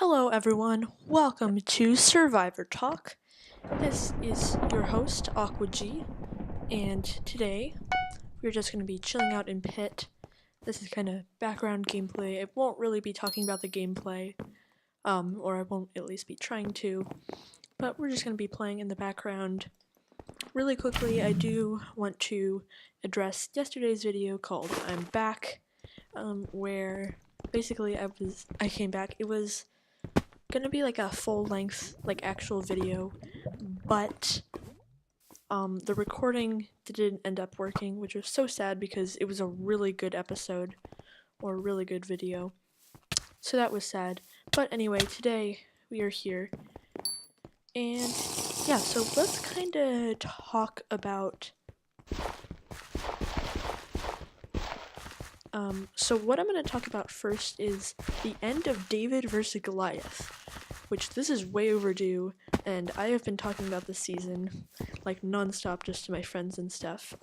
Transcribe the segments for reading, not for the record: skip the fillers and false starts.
Hello, everyone. Welcome to Survivor Talk. This is your host, Aqua G, and today we're just going to be chilling out in Pit. This is kind of background gameplay. I won't really be talking about the gameplay, or I won't at least be trying to, but we're just going to be playing in the background. Really quickly, I do want to address yesterday's video called I'm Back, where basically I came back. It was gonna be like a full-length, like actual video, but the recording didn't end up working, which was so sad because it was a really good episode or a really good video. So that was sad. But anyway, today we are here. And yeah, so let's kind of talk about so what I'm going to talk about first is the end of David versus Goliath, which this is way overdue, and I have been talking about this season, like, non-stop just to my friends and stuff,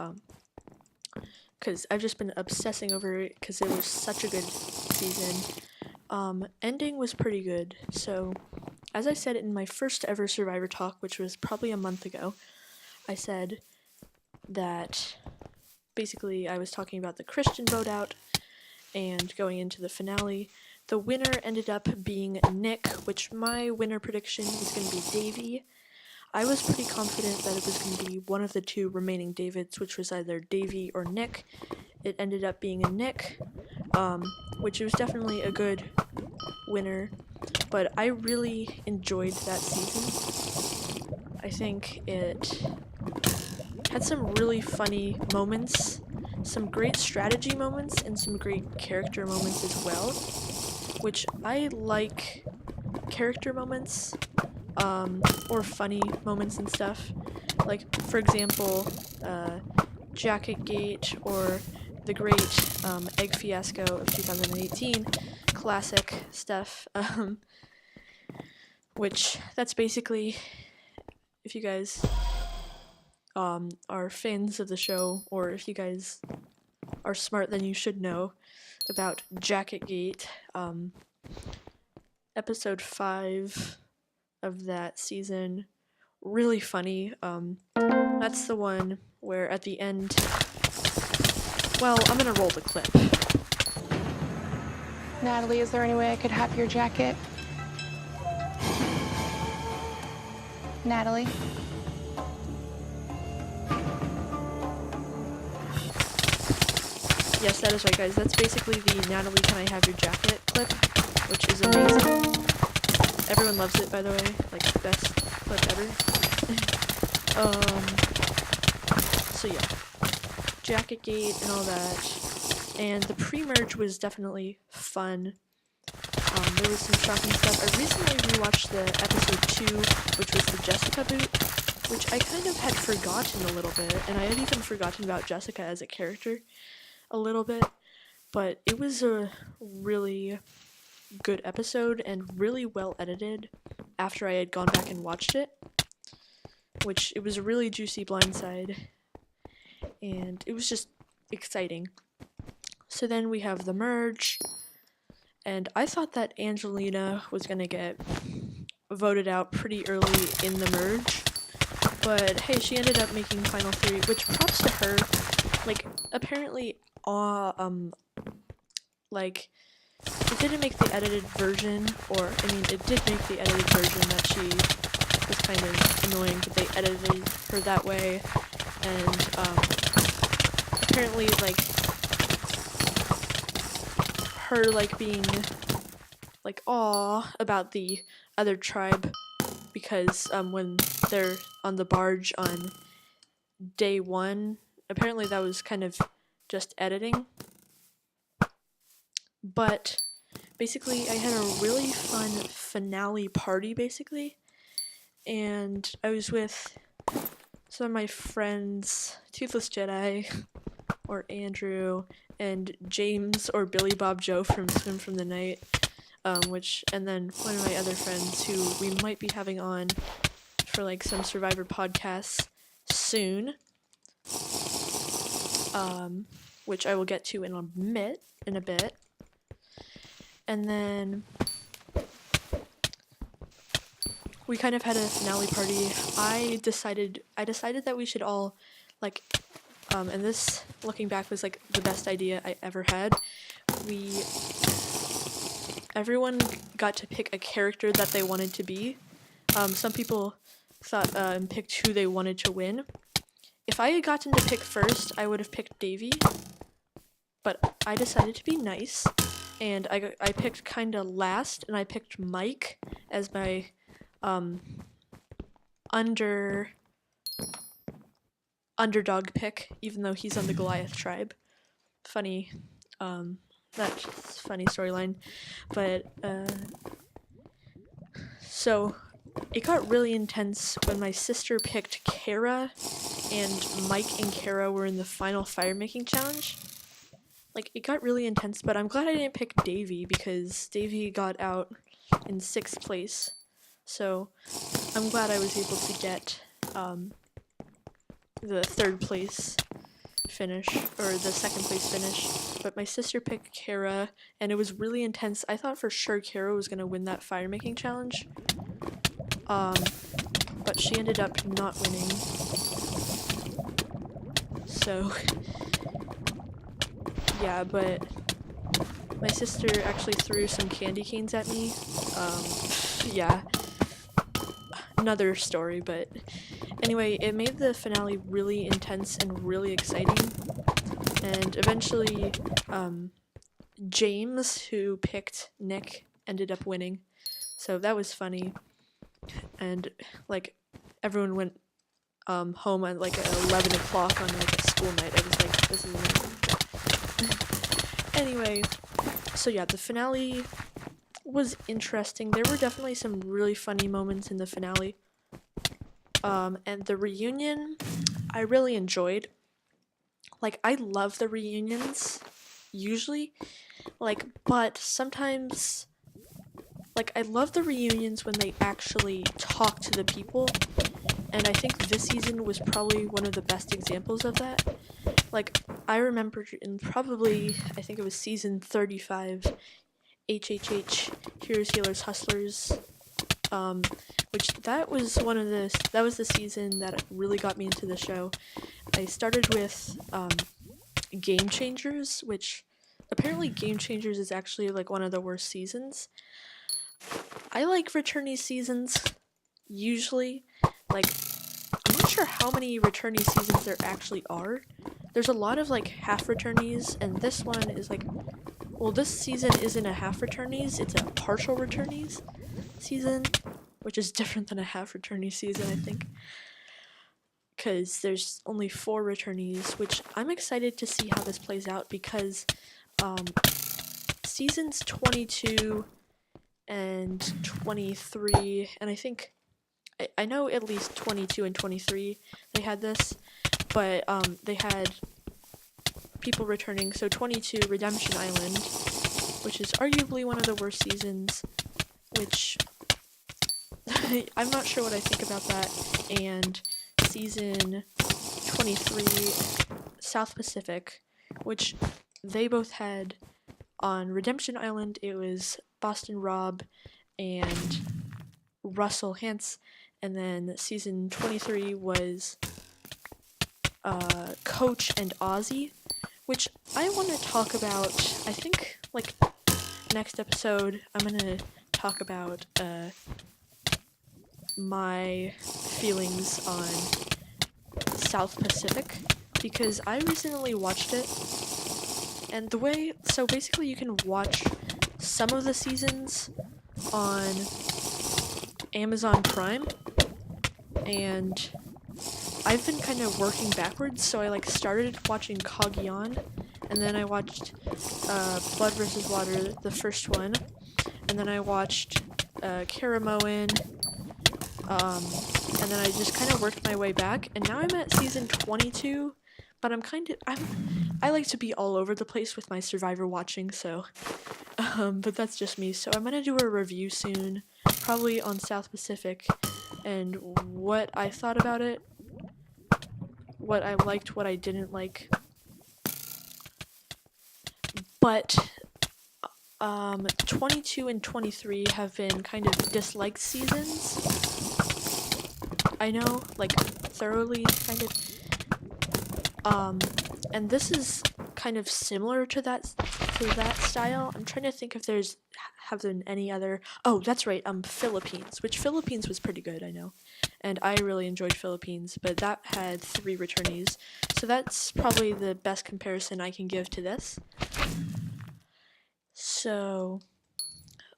because I've just been obsessing over it, because it was such a good season. Ending was pretty good, so, as I said in my first ever Survivor Talk, which was probably a month ago, I said that, basically, I was talking about the Christian vote out, and going into the finale. The winner ended up being Nick, which my winner prediction was going to be Davey. I was pretty confident that it was going to be one of the two remaining Davids, which was either Davey or Nick. It ended up being a Nick, which was definitely a good winner, but I really enjoyed that season. I think it had some really funny moments, some great strategy moments, and some great character moments as well, which I like character moments, or funny moments and stuff. Like, for example, Jacket Gate or the great Egg Fiasco of 2018, classic stuff, which that's basically, if you guys are fans of the show, or if you guys are smart, then you should know about Jacket Gate. Episode 5 of that season, really funny. That's the one where at the end, well, I'm gonna roll the clip. Natalie, is there any way I could have your jacket? Natalie? Yes, that is right, guys. That's basically the Natalie, can I have your jacket clip, which is amazing. Everyone loves it, by the way. Like, best clip ever. So yeah. Jacket Gate and all that. And the pre-merge was definitely fun. There was some shocking stuff. I recently rewatched the episode 2, which was the Jessica boot, which I kind of had forgotten a little bit, and I had even forgotten about Jessica as a character a little bit, but it was a really good episode and really well edited after I had gone back and watched it, which it was a really juicy blindside, and it was just exciting. So then we have the merge, and I thought that Angelina was gonna get voted out pretty early in the merge, but hey, she ended up making Final 3, which props to her. Like, apparently, like, it didn't make the edited version, or, I mean, it did make the edited version that she was kind of annoying, but they edited her that way, and, apparently, like, her, like, being, like, aw about the other tribe, because, when they're on the barge on day 1, apparently that was kind of just editing. But basically, I had a really fun finale party, basically, and I was with some of my friends, Toothless Jedi, or Andrew, and James, or Billy Bob Joe from Swim from the Night, and then one of my other friends who we might be having on for, like, some Survivor podcasts soon, which I will get to in a bit. And then we kind of had a finale party. I decided that we should all, like, and this, looking back, was like the best idea I ever had. Everyone got to pick a character that they wanted to be. Some people thought picked who they wanted to win. If I had gotten to pick first, I would have picked Davy, but I decided to be nice, and I picked kinda last, and I picked Mike as my underdog pick, even though he's on the Goliath tribe. Funny, that's funny storyline, but so it got really intense when my sister picked Kara, and Mike and Kara were in the final fire making challenge. Like, it got really intense, but I'm glad I didn't pick Davy, because Davy got out in 6th place. So I'm glad I was able to get the 3rd place finish, or the 2nd place finish. But my sister picked Kara, and it was really intense. I thought for sure Kara was gonna win that fire making challenge. But she ended up not winning. So yeah, but my sister actually threw some candy canes at me. Yeah. Another story, but anyway, it made the finale really intense and really exciting. And eventually, James, who picked Nick, ended up winning. So that was funny. And, like, everyone went home at like 11 o'clock on like a school night. I was like, this is amazing. Anyway, so yeah, the finale was interesting. There were definitely some really funny moments in the finale. And the reunion, I really enjoyed. Like, I love the reunions, usually. Like, but sometimes, like, I love the reunions when they actually talk to the people. And I think this season was probably one of the best examples of that. Like, I remember in probably, I think it was season 35, HHH, Heroes, Healers, Hustlers, which that was the season that really got me into the show. I started with Game Changers, which apparently Game Changers is actually like one of the worst seasons. I like returnee seasons, usually. Like, I'm not sure how many returnee seasons there actually are. There's a lot of like half returnees, and this one is like, well, this season isn't a half returnees, it's a partial returnees season, which is different than a half returnee season, I think. Because there's only 4 returnees, which I'm excited to see how this plays out, because seasons 22 and 23, and I think, I know at least 22 and 23, they had this, but they had people returning. So 22, Redemption Island, which is arguably one of the worst seasons, which I'm not sure what I think about that, and season 23, South Pacific, which they both had on Redemption Island. It was Boston Rob and Russell Hantz, and then season 23 was Coach and Ozzy, which I want to talk about. I think, like, next episode, I'm gonna talk about my feelings on South Pacific, because I recently watched it, and so basically you can watch some of the seasons on Amazon Prime, and I've been kind of working backwards, so I like started watching Cagayan, and then I watched Blood vs. Water, the first one, and then I watched Karamoan, and then I just kind of worked my way back, and now I'm at season 22, but I like to be all over the place with my Survivor watching, so, but that's just me. So I'm gonna do a review soon, probably on South Pacific, and what I thought about it, what I liked, what I didn't like. But 22 and 23 have been kind of disliked seasons, I know, like, thoroughly, kind of. And this is kind of similar to that style. I'm trying to think if have been any other. Oh, that's right. Philippines, which Philippines was pretty good, I know, and I really enjoyed Philippines, but that had 3 returnees, so that's probably the best comparison I can give to this. So,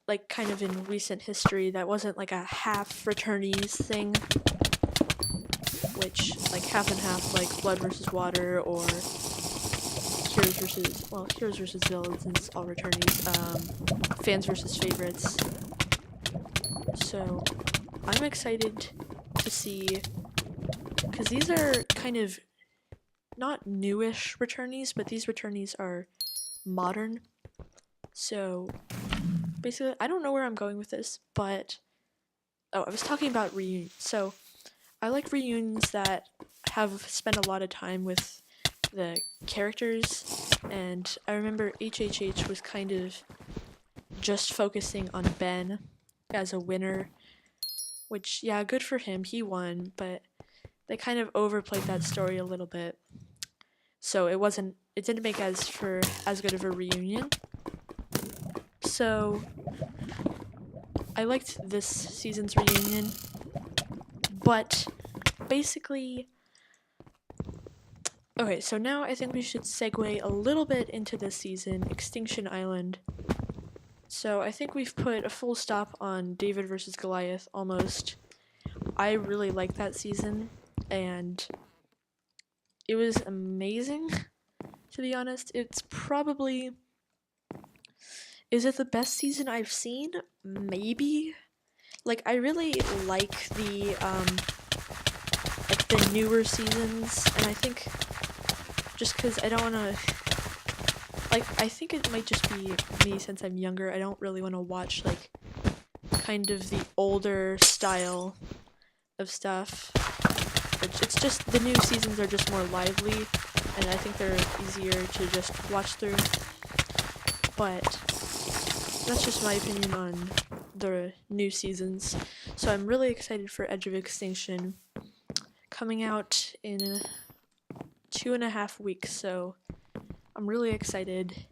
like, kind of in recent history, that wasn't like a half returnees thing, which, like, half and half, like Blood versus Water or Heroes versus Villains is all returnees, fans versus favorites. So, I'm excited to see, because these are kind of not newish returnees, but these returnees are modern. So, basically, I don't know where I'm going with this, but I was talking about reunions. So, I like reunions that have spent a lot of time with the characters, and I remember HHH was kind of just focusing on Ben as a winner, which, yeah, good for him, he won, but they kind of overplayed that story a little bit, so it didn't make as good of a reunion. So I liked this season's reunion, but basically, okay, so now I think we should segue a little bit into this season, Extinction Island. So I think we've put a full stop on David versus Goliath almost. I really liked that season, and it was amazing, to be honest. It's probably... Is it the best season I've seen? Maybe. Like, I really like the newer seasons, and I think just because I don't want to, like, I think it might just be me since I'm younger, I don't really want to watch, like, kind of the older style of stuff. It's just, the new seasons are just more lively, and I think they're easier to just watch through. But that's just my opinion on the new seasons. So I'm really excited for Edge of Extinction, coming out in 2.5 weeks, so I'm really excited,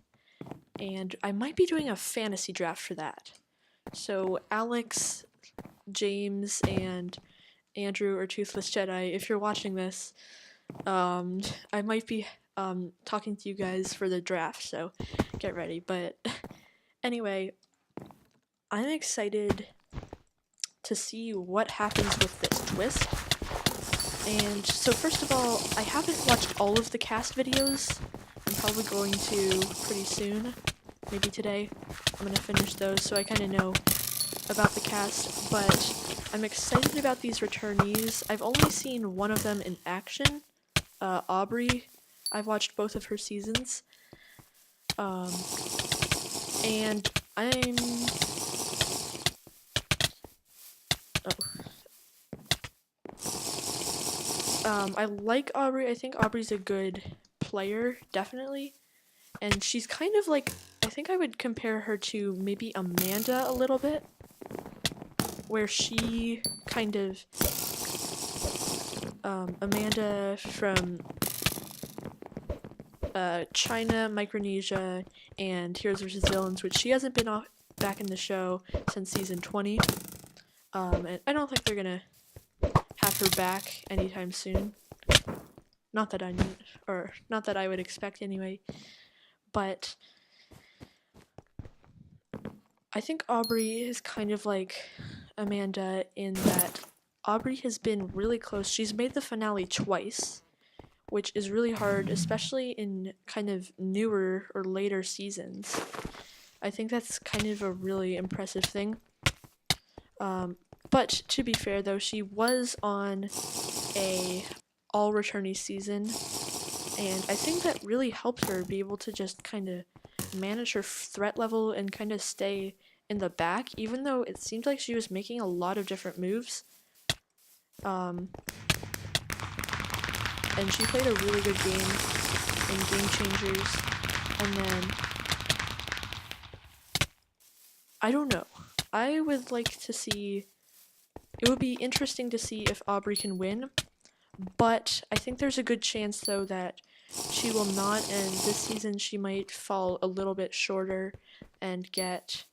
and I might be doing a fantasy draft for that. So Alex, James, and Andrew or Toothless Jedi, if you're watching this, I might be talking to you guys for the draft, so get ready. But anyway, I'm excited to see what happens with this twist. And so first of all, I haven't watched all of the cast videos. I'm probably going to pretty soon, maybe today. I'm gonna finish those so I kind of know about the cast, but I'm excited about these returnees. I've only seen one of them in action, Aubrey. I've watched both of her seasons, and I like Aubrey. I think Aubrey's a good player, definitely. And she's kind of like, I think I would compare her to maybe Amanda a little bit, where she kind of, Amanda from China, Micronesia, and Heroes vs. Villains, which she hasn't been back in the show since season 20. And I don't think they're gonna have her back anytime soon. Not that I would expect anyway. But I think Aubrey is kind of like Amanda in that Aubrey has been really close. She's made the finale twice, which is really hard, especially in kind of newer or later seasons. I think that's kind of a really impressive thing. But to be fair though, she was on a all returnee season, and I think that really helped her be able to just kind of manage her threat level and kind of stay in the back, even though it seemed like she was making a lot of different moves. And she played a really good game in Game Changers, and then I don't know. I would like to see it would be interesting to see if Aubrey can win, but I think there's a good chance though that she will not, and this season she might fall a little bit shorter and get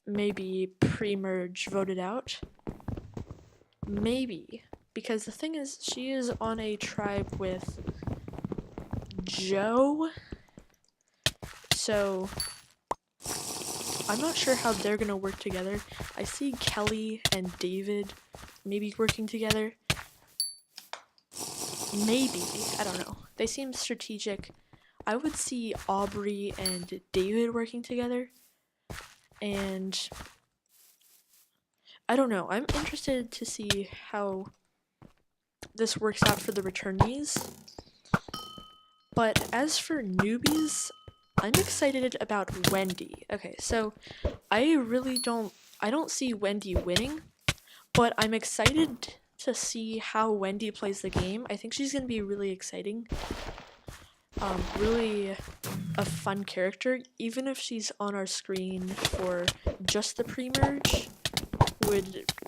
maybe pre-merge voted out. Maybe. Because the thing is, she is on a tribe with Joe, so I'm not sure how they're gonna work together. I see Kelly and David maybe working together. Maybe, I don't know. They seem strategic. I would see Aubrey and David working together, and I don't know. I'm interested to see how this works out for the returnees. But as for newbies, I'm excited about Wendy. Okay, so I don't see Wendy winning, but I'm excited to see how Wendy plays the game. I think she's gonna be really exciting. Really a fun character, even if she's on our screen for just the pre-merge.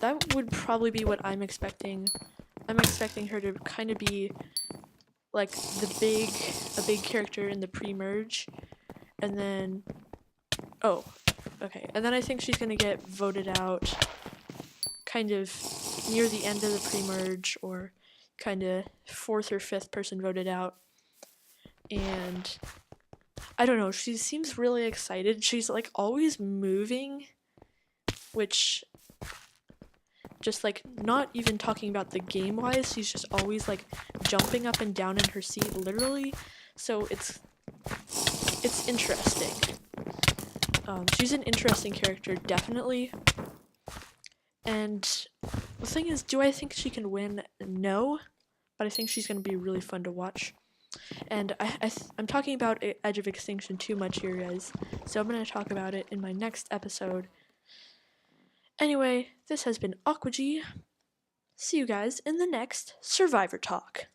That would probably be what I'm expecting. I'm expecting her to kind of be like a big character in the pre-merge, and then and then I think she's gonna get voted out kind of near the end of the pre-merge, or kind of fourth or fifth person voted out. And I don't know, she seems really excited. She's like always moving, which just like not even talking about the game wise, she's just always like jumping up and down in her seat literally. So it's interesting. She's an interesting character, definitely. And the thing is, do I think she can win? No, but I think she's going to be really fun to watch. And I'm talking about Edge of Extinction too much here, guys, so I'm going to talk about it in my next episode. Anyway, this has been Aqua G. See you guys in the next Survivor Talk.